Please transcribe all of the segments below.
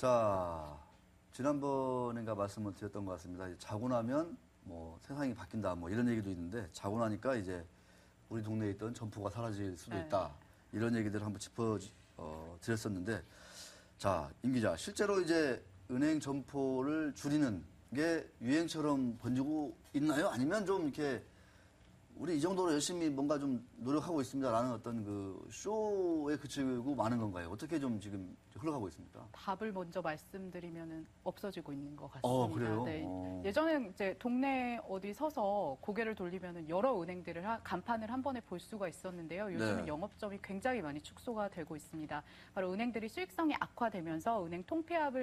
자, 지난번인가 말씀을 드렸던 것 같습니다. 자고 나면 뭐 세상이 바뀐다 뭐 이런 얘기도 있는데 자고 나니까 이제 우리 동네에 있던 점포가 사라질 수도 있다. 이런 얘기들을 한번 드렸었는데 자, 임 기자, 실제로 이제 은행 점포를 줄이는 게 유행처럼 번지고 있나요? 아니면 좀 이렇게 우리 이 정도로 열심히 뭔가 좀 노력하고 있습니다라는 어떤 그 쇼에 그치고 마는 건가요? 어떻게 좀 지금 흘러가고 있습니까? 답을 먼저 말씀드리면은 없어지고 있는 것 같습니다. 그래요? 네. 예전에는 이제 동네 어디 서서 고개를 돌리면은 여러 은행들을 간판을 한 번에 볼 수가 있었는데요. 요즘은 네. 영업점이 굉장히 많이 축소가 되고 있습니다. 바로 은행들이 수익성이 악화되면서 은행 통폐합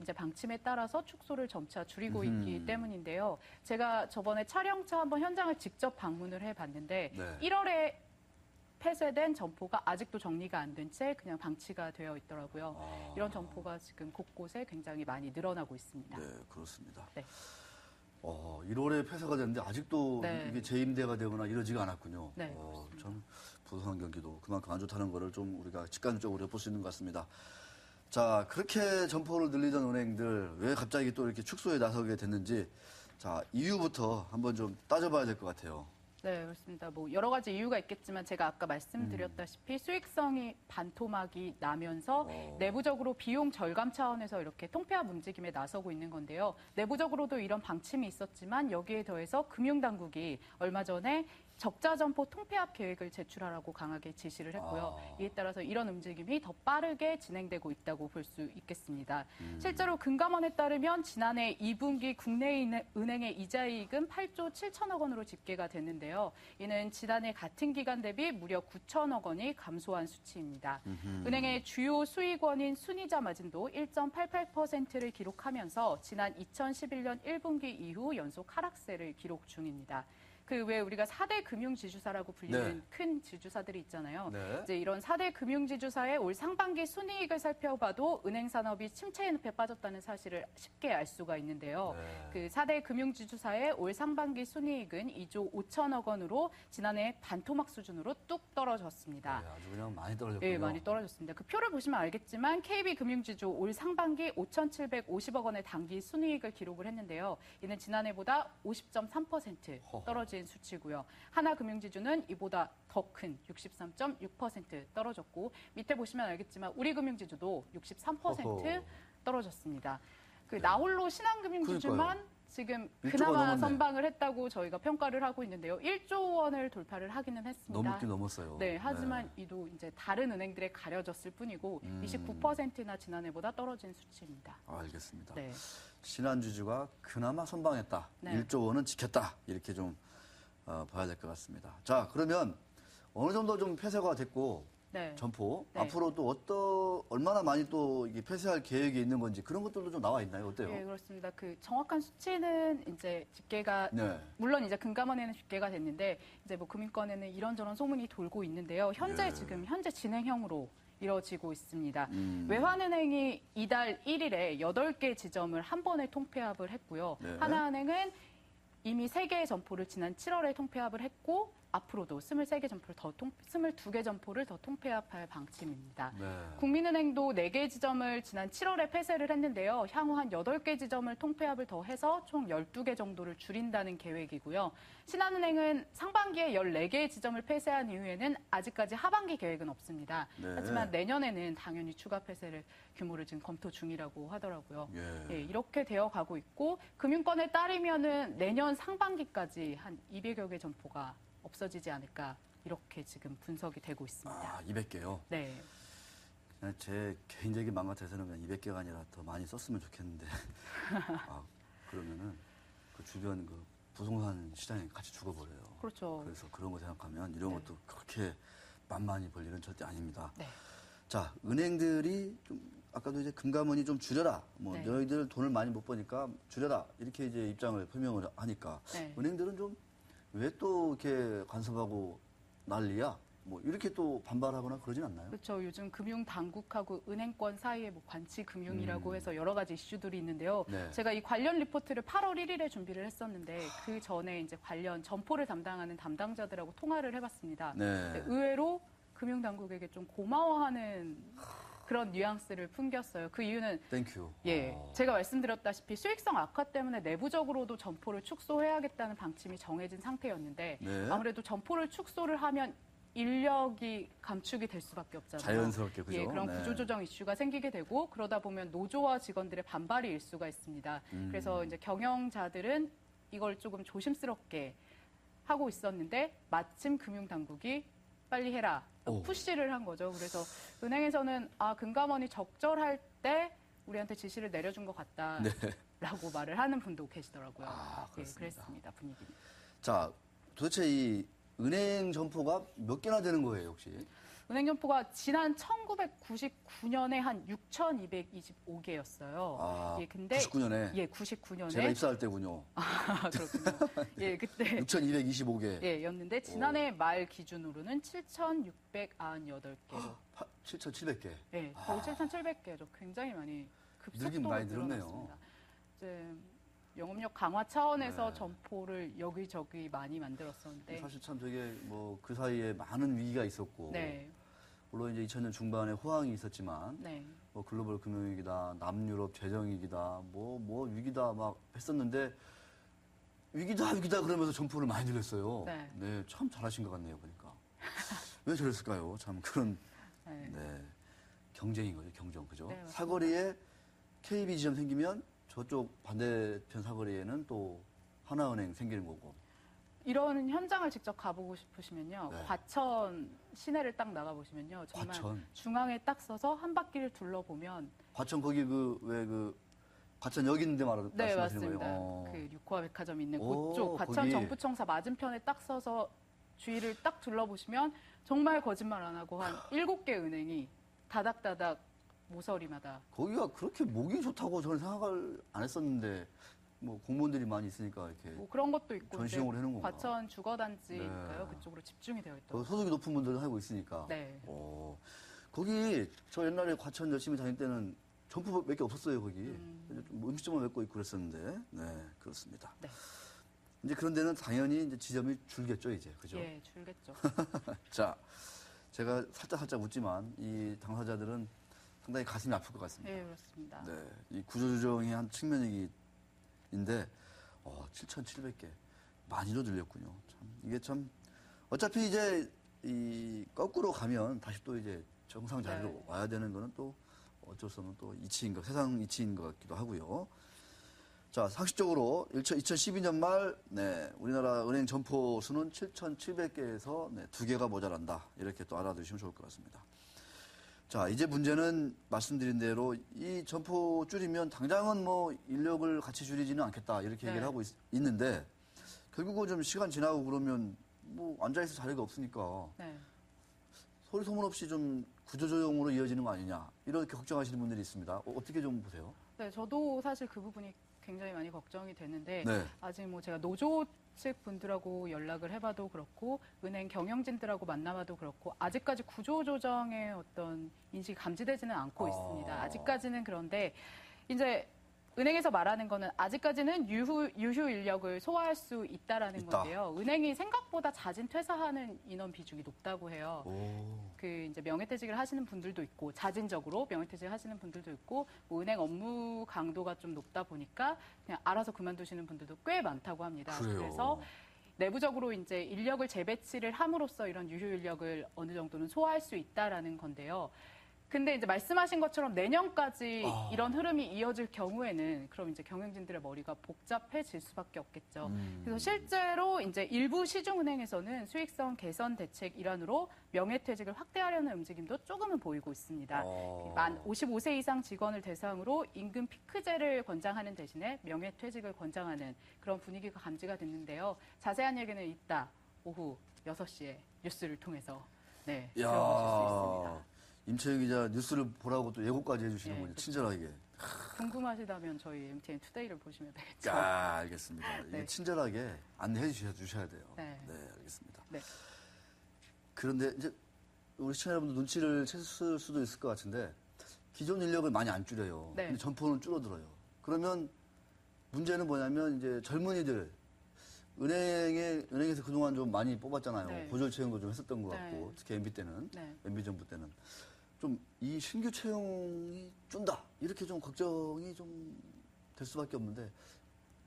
이제 방침에 따라서 축소를 점차 줄이고 있기 때문인데요. 제가 저번에 촬영차 한번 현장을 직접 방문을 해봤는데 네. 1월에 폐쇄된 점포가 아직도 정리가 안 된 채 그냥 방치가 되어 있더라고요. 이런 점포가 지금 곳곳에 굉장히 많이 늘어나고 있습니다. 네, 그렇습니다. 네. 1월에 폐쇄가 됐는데 아직도 네. 이게 재임대가 되거나 이러지가 않았군요. 네, 참 부동산 경기도 그만큼 안 좋다는 거를 좀 우리가 직관적으로 엿볼 수 있는 것 같습니다. 자, 그렇게 점포를 늘리던 은행들 왜 갑자기 또 이렇게 축소에 나서게 됐는지 자, 이유부터 한번 좀 따져봐야 될 것 같아요. 네, 그렇습니다. 뭐 여러 가지 이유가 있겠지만 제가 아까 말씀드렸다시피 수익성이 반토막이 나면서 내부적으로 비용 절감 차원에서 이렇게 통폐합 움직임에 나서고 있는 건데요. 내부적으로도 이런 방침이 있었지만 여기에 더해서 금융당국이 얼마 전에 적자 점포 통폐합 계획을 제출하라고 강하게 지시를 했고요. 이에 따라서 이런 움직임이 더 빠르게 진행되고 있다고 볼 수 있겠습니다. 실제로 금감원에 따르면 지난해 2분기 국내 은행의 이자이익은 8조 7천억 원으로 집계가 됐는데요. 이는 지난해 같은 기간 대비 무려 9천억 원이 감소한 수치입니다. 은행의 주요 수익원인 순이자 마진도 1.88%를 기록하면서 지난 2011년 1분기 이후 연속 하락세를 기록 중입니다. 그 왜 우리가 4대 금융지주사라고 불리는 네. 큰 지주사들이 있잖아요. 네. 이제 이런 4대 금융지주사의 올 상반기 순이익을 살펴봐도 은행 산업이 침체의 늪에 빠졌다는 사실을 쉽게 알 수가 있는데요. 네. 그 4대 금융지주사의 올 상반기 순이익은 2조 5천억 원으로 지난해 반토막 수준으로 뚝 떨어졌습니다. 네, 아주 그냥 많이 떨어졌군요. 네, 많이 떨어졌습니다. 그 표를 보시면 알겠지만 KB금융지주 올 상반기 5,750억 원의 단기 순이익을 기록을 했는데요. 이는 지난해보다 50.3% 떨어진 수치고요. 하나금융지주는 이보다 더 큰 63.6% 떨어졌고 밑에 보시면 알겠지만 우리금융지주도 63% 떨어졌습니다. 그 나홀로 신한금융지주만 그러니까요. 지금 1조가 그나마 넘었네. 선방을 했다고 저희가 평가를 하고 있는데요. 1조 원을 돌파를 하기는 했습니다. 넘긴 넘었어요. 네, 하지만 이도 이제 다른 은행들에 가려졌을 뿐이고 29%나 지난해보다 떨어진 수치입니다. 알겠습니다. 네. 신한주주가 그나마 선방했다. 네. 1조 원은 지켰다. 이렇게 좀 봐야 될 것 같습니다. 자, 그러면 어느 정도 좀 폐쇄가 됐고 네. 점포 네. 앞으로 또 얼마나 많이 또 이게 폐쇄할 계획이 있는 건지 그런 것들도 좀 나와 있나요? 어때요? 네, 그렇습니다. 그 정확한 수치는 이제 집계가 네. 물론 이제 금감원에는 집계가 됐는데 이제 뭐 금융권에는 이런저런 소문이 돌고 있는데요. 지금 현재 진행형으로 이뤄지고 있습니다. 외환은행이 이달 1일에 8개 지점을 한 번에 통폐합을 했고요. 네. 하나은행은 이미 3개의 점포를 지난 7월에 통폐합을 했고 앞으로도 22개 점포를 더 통폐합할 방침입니다. 네. 국민은행도 4개 지점을 지난 7월에 폐쇄를 했는데요. 향후 한 8개 지점을 통폐합을 더 해서 총 12개 정도를 줄인다는 계획이고요. 신한은행은 상반기에 14개의 지점을 폐쇄한 이후에는 아직까지 하반기 계획은 없습니다. 네. 하지만 내년에는 당연히 추가 폐쇄를 규모를 지금 검토 중이라고 하더라고요. 예. 이렇게 되어 가고 있고 금융권에 따르면은 내년 상반기까지 한 200여 개 점포가 없어지지 않을까 이렇게 지금 분석이 되고 있습니다. 200개요? 네. 그냥 제 개인적인 마음 같아서는 그냥 200개가 아니라 더 많이 썼으면 좋겠는데 그러면은 그 주변 그 부동산 시장이 같이 죽어버려요. 그렇죠. 그래서 그런 거 생각하면 이런 것도 그렇게 만만히 볼 일은 절대 아닙니다. 네. 자, 은행들이 좀 아까도 이제 금감원이 좀 줄여라. 뭐 네. 너희들 돈을 많이 못 버니까 줄여라. 이렇게 이제 입장을 표명을 하니까 네. 은행들은 좀 왜 또 이렇게 간섭하고 난리야? 뭐 이렇게 또 반발하거나 그러진 않나요? 그렇죠. 요즘 금융 당국하고 은행권 사이에 뭐 관치 금융이라고 해서 여러 가지 이슈들이 있는데요. 네. 제가 이 관련 리포트를 8월 1일에 준비를 했었는데 그 전에 이제 관련 점포를 담당하는 담당자들하고 통화를 해봤습니다. 네. 의외로 금융 당국에게 좀 고마워하는 그런 뉘앙스를 풍겼어요. 그 이유는 땡큐. 예, 제가 말씀드렸다시피 수익성 악화 때문에 내부적으로도 점포를 축소해야겠다는 방침이 정해진 상태였는데 네. 아무래도 점포를 축소를 하면 인력이 감축이 될 수밖에 없잖아요. 자연스럽게 그죠? 예, 그런 네. 구조조정 이슈가 생기게 되고 그러다 보면 노조와 직원들의 반발이 일 수가 있습니다. 그래서 이제 경영자들은 이걸 조금 조심스럽게 하고 있었는데 마침 금융당국이 빨리 해라. 오. 푸시를 한 거죠. 그래서 은행에서는 금감원이 적절할 때 우리한테 지시를 내려준 것 같다라고 말을 하는 분도 계시더라고요. 예, 그렇습니다. 그랬습니다. 분위기. 자, 도대체 이 은행 점포가 몇 개나 되는 거예요, 혹시? 은행 점포가 지난 1999년에 한 6,225개였어요. 예, 근데 99년에? 예, 99년에 제가 입사할 때군요. 그렇군요. 예, 그때 6,225개. 예, 였는데 지난해 말 기준으로는 7,698개로 7,700개. 예, 거의 7,700개죠. 굉장히 많이 급속도로 늘긴 많이 늘었네요. 늘어났습니다. 이제 영업력 강화 차원에서 네. 점포를 여기저기 많이 만들었었는데 사실 참 되게 뭐 그 사이에 많은 위기가 있었고 네, 물론 이제 2000년 중반에 호황이 있었지만 네, 뭐 글로벌 금융위기다, 남유럽 재정위기다, 뭐 위기다 막 했었는데 위기다 그러면서 점포를 많이 늘렸어요. 네. 참 잘하신 것 같네요 보니까. 왜 저랬을까요? 참 그런 네. 네, 경쟁인 거죠, 경쟁 그죠? 네, 맞습니다. 사거리에 KB 지점 생기면 저쪽 반대편 사거리에는 또 하나은행 생기는 거고. 이런 현장을 직접 가보고 싶으시면요. 네. 과천 시내를 딱 나가보시면요. 정말 과천. 중앙에 딱 서서 한 바퀴를 둘러보면 과천 거기 과천역 있는데 네, 말씀하시는 맞습니다. 거예요? 그 육화 백화점 있는 오, 그쪽 과천 거기. 정부청사 맞은편에 딱 서서 주위를 딱 둘러보시면 정말 거짓말 안 하고 한 7개 은행이 다닥다닥 모서리마다 거기가 그렇게 목이 좋다고 저는 생각을 안 했었는데 뭐 공무원들이 많이 있으니까 이렇게 뭐 그런 것도 있고 전시용으로 이제 해놓은 건가? 과천 주거단지니까요. 네. 그쪽으로 집중이 되어 더 있더라고요. 소득이 높은 분들은 하고 있으니까. 네. 거기 저 옛날에 과천 열심히 다닐 때는 점포 몇 개 없었어요 거기. 뭐 음식점만 몇 고 있고 그랬었는데, 네 그렇습니다. 네. 이제 그런 데는 당연히 이제 지점이 줄겠죠 이제, 그죠? 예, 줄겠죠. 자, 제가 살짝 웃지만 이 당사자들은 상당히 가슴이 아플 것 같습니다. 예, 그렇습니다. 네, 이 구조조정의 한 측면인데 7,700개 많이도 늘렸군요. 참 이게 참 어차피 이제 이 거꾸로 가면 다시 또 이제 정상 자리로 네. 와야 되는 거는 또 어쩔 수 없는 또 세상 이치인 것 같기도 하고요. 자, 상식적으로 2012년 말 우리나라 은행 점포 수는 7,700개에서 2개가 모자란다. 이렇게 또 알아두시면 좋을 것 같습니다. 자, 이제 문제는 말씀드린 대로 이 점포 줄이면 당장은 뭐 인력을 같이 줄이지는 않겠다. 이렇게 얘기를 네. 하고 있는데 결국은 좀 시간 지나고 그러면 뭐 앉아있을 자리가 없으니까 네. 소리 소문 없이 좀 구조조정으로 이어지는 거 아니냐. 이렇게 걱정하시는 분들이 있습니다. 어떻게 좀 보세요? 네, 저도 사실 그 부분이 굉장히 많이 걱정이 되는데 네. 아직 뭐 제가 노조 측 분들하고 연락을 해봐도 그렇고 은행 경영진들하고 만나봐도 그렇고 아직까지 구조조정의 어떤 인식이 감지되지는 않고 있습니다. 아직까지는 그런데 이제 은행에서 말하는 거는 아직까지는 유휴 인력을 소화할 수 있다라는 있다. 건데요. 은행이 생각보다 자진 퇴사하는 인원 비중이 높다고 해요. 그 이제 명예퇴직을 하시는 분들도 있고 자진적으로 명예퇴직을 하시는 분들도 있고 뭐 은행 업무 강도가 좀 높다 보니까 그냥 알아서 그만두시는 분들도 꽤 많다고 합니다. 그래요. 그래서 내부적으로 이제 인력을 재배치를 함으로써 이런 유휴 인력을 어느 정도는 소화할 수 있다라는 건데요. 근데 이제 말씀하신 것처럼 내년까지 이런 흐름이 이어질 경우에는 그럼 이제 경영진들의 머리가 복잡해질 수밖에 없겠죠. 그래서 실제로 이제 일부 시중은행에서는 수익성 개선 대책 일환으로 명예퇴직을 확대하려는 움직임도 조금은 보이고 있습니다. 만 55세 이상 직원을 대상으로 임금 피크제를 권장하는 대신에 명예퇴직을 권장하는 그런 분위기가 감지가 됐는데요. 자세한 얘기는 이따 오후 6시에 뉴스를 통해서 들어보실 수 있습니다. 임채영 기자 뉴스를 보라고 또 예고까지 해주시는군요. 그렇죠. 친절하게. 궁금하시다면 저희 MTN 투데이를 보시면 되겠죠. 알겠습니다. 이게 네. 친절하게 안내해 주셔야 돼요. 네. 알겠습니다. 네. 그런데 이제 우리 시청자 여러분들 눈치를 챘을 수도 있을 것 같은데 기존 인력을 많이 안 줄여요. 네. 근데 점포는 줄어들어요. 그러면 문제는 뭐냐면 이제 젊은이들 은행에서 그동안 좀 많이 뽑았잖아요. 네. 고졸 채용도 좀 했었던 것 같고 네. 특히 MB 때는 네. MB 정부 때는 좀 이 신규 채용이 준다 이렇게 좀 걱정이 좀 될 수밖에 없는데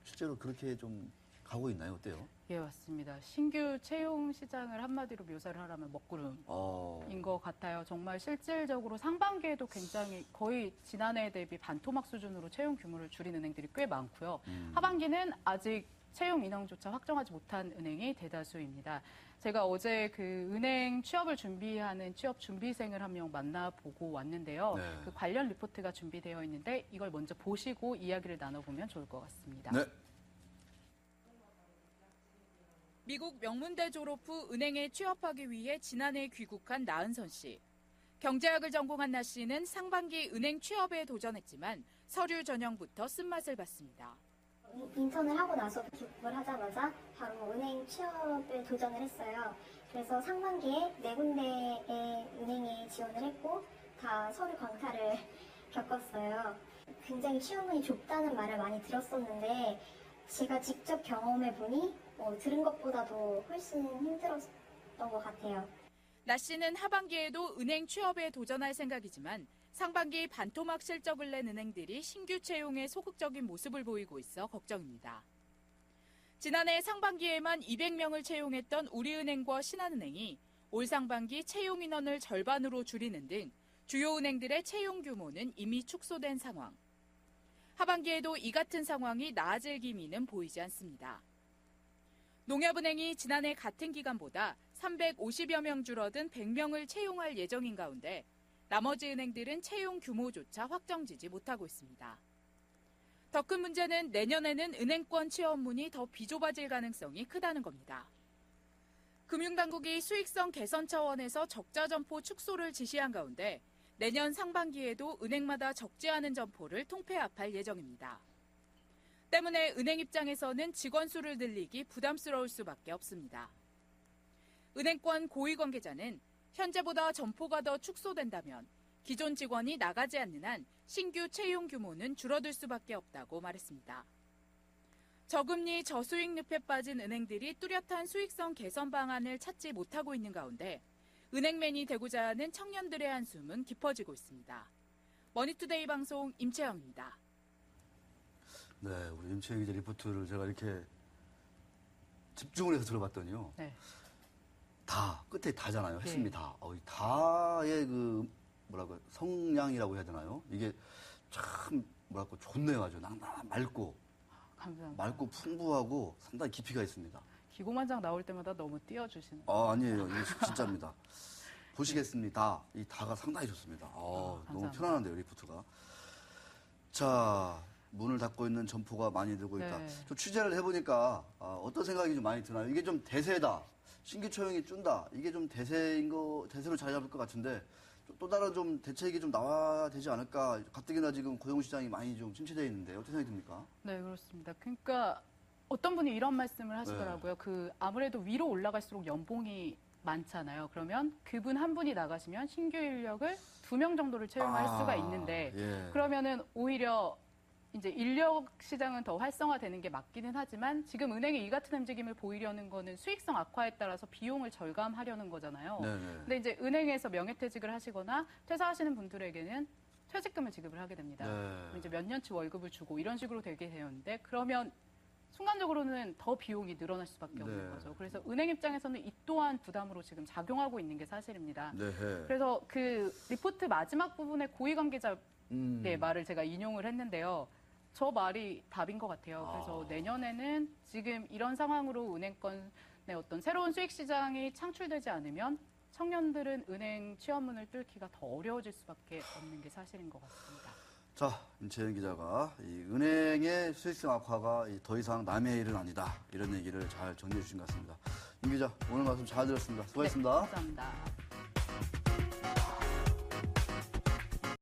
실제로 그렇게 좀 가고 있나요? 어때요? 예, 맞습니다. 신규 채용 시장을 한마디로 묘사를 하라면 먹구름인 것 같아요. 정말 실질적으로 상반기에도 굉장히 거의 지난해 대비 반토막 수준으로 채용 규모를 줄인 은행들이 꽤 많고요. 하반기는 아직 채용 인원조차 확정하지 못한 은행이 대다수입니다. 제가 어제 그 은행 취업을 준비하는 취업 준비생을 한 명 만나보고 왔는데요. 네. 그 관련 리포트가 준비되어 있는데 이걸 먼저 보시고 이야기를 나눠보면 좋을 것 같습니다. 네. 미국 명문대 졸업 후 은행에 취업하기 위해 지난해 귀국한 나은선 씨. 경제학을 전공한 나 씨는 상반기 은행 취업에 도전했지만 서류 전형부터 쓴맛을 봤습니다. 인턴을 하고 나서 귀국을 하자마자 바로 은행 취업에 도전을 했어요. 그래서 상반기에 4군데의 은행에 지원을 했고 다 서류 광탈을 겪었어요. 굉장히 취업문이 좁다는 말을 많이 들었었는데 제가 직접 경험해 보니 들은 것보다도 훨씬 힘들었던 것 같아요. 나 씨는 하반기에도 은행 취업에 도전할 생각이지만 상반기 반토막 실적을 낸 은행들이 신규 채용에 소극적인 모습을 보이고 있어 걱정입니다. 지난해 상반기에만 200명을 채용했던 우리은행과 신한은행이 올 상반기 채용 인원을 절반으로 줄이는 등 주요 은행들의 채용 규모는 이미 축소된 상황. 하반기에도 이 같은 상황이 나아질 기미는 보이지 않습니다. 농협은행이 지난해 같은 기간보다 350여 명 줄어든 100명을 채용할 예정인 가운데 나머지 은행들은 채용 규모조차 확정지지 못하고 있습니다. 더 큰 문제는 내년에는 은행권 취업문이 더 비좁아질 가능성이 크다는 겁니다. 금융당국이 수익성 개선 차원에서 적자 점포 축소를 지시한 가운데 내년 상반기에도 은행마다 적지 않은 점포를 통폐합할 예정입니다. 때문에 은행 입장에서는 직원 수를 늘리기 부담스러울 수밖에 없습니다. 은행권 고위 관계자는 현재보다 점포가 더 축소된다면 기존 직원이 나가지 않는 한 신규 채용 규모는 줄어들 수밖에 없다고 말했습니다. 저금리 저수익 늪에 빠진 은행들이 뚜렷한 수익성 개선 방안을 찾지 못하고 있는 가운데 은행맨이 되고자 하는 청년들의 한숨은 깊어지고 있습니다. 머니투데이 방송 임채영입니다. 네, 우리 임채영 기자 리포트를 제가 이렇게 집중을 해서 들어봤더니요. 네. 다 끝에 다잖아요. 했습니다. 다의 그 뭐라고 성량이라고 해야 되나요? 이게 참 뭐랄까 좋네요. 아주 맑고 감사합니다. 맑고 풍부하고 상당히 깊이가 있습니다. 기고만장 나올 때마다 너무 띄워주시는. 아니에요. 이게 진짜입니다. 보시겠습니다. 이 다가 상당히 좋습니다. 너무 감사합니다. 편안한데요, 리포트가. 자, 문을 닫고 있는 점포가 많이 늘고 있다. 네. 좀 취재를 해보니까 어떤 생각이 좀 많이 드나요? 이게 좀 대세다. 신규 채용이 준다. 이게 좀 대세로 자리 잡을 것 같은데 또 다른 좀 대책이 좀 나와야 되지 않을까. 가뜩이나 지금 고용시장이 많이 좀 침체되어 있는데 어떤 생각이 듭니까? 네, 그렇습니다. 그러니까 어떤 분이 이런 말씀을 하시더라고요. 그 아무래도 위로 올라갈수록 연봉이 많잖아요. 그러면 그분 한 분이 나가시면 신규 인력을 2명 정도를 채용할 수가 있는데 예. 그러면은 오히려 이제 인력 시장은 더 활성화되는 게 맞기는 하지만 지금 은행이 이 같은 움직임을 보이려는 거는 수익성 악화에 따라서 비용을 절감하려는 거잖아요. 네네. 근데 이제 은행에서 명예퇴직을 하시거나 퇴사하시는 분들에게는 퇴직금을 지급을 하게 됩니다. 네. 그럼 이제 몇 년치 월급을 주고 이런 식으로 되게 되었는데 그러면 순간적으로는 더 비용이 늘어날 수밖에 없는 네. 거죠. 그래서 은행 입장에서는 이 또한 부담으로 지금 작용하고 있는 게 사실입니다. 네. 그래서 그 리포트 마지막 부분에 고위 관계자의 말을 제가 인용을 했는데요. 저 말이 답인 것 같아요. 그래서 내년에는 지금 이런 상황으로 은행권의 어떤 새로운 수익 시장이 창출되지 않으면 청년들은 은행 취업문을 뚫기가 더 어려워질 수밖에 없는 게 사실인 것 같습니다. 자, 임채연 기자가 이 은행의 수익성 악화가 더 이상 남의 일은 아니다. 이런 얘기를 잘 정리해 주신 것 같습니다. 임 기자, 오늘 말씀 잘 들었습니다. 수고하셨습니다. 네, 감사합니다.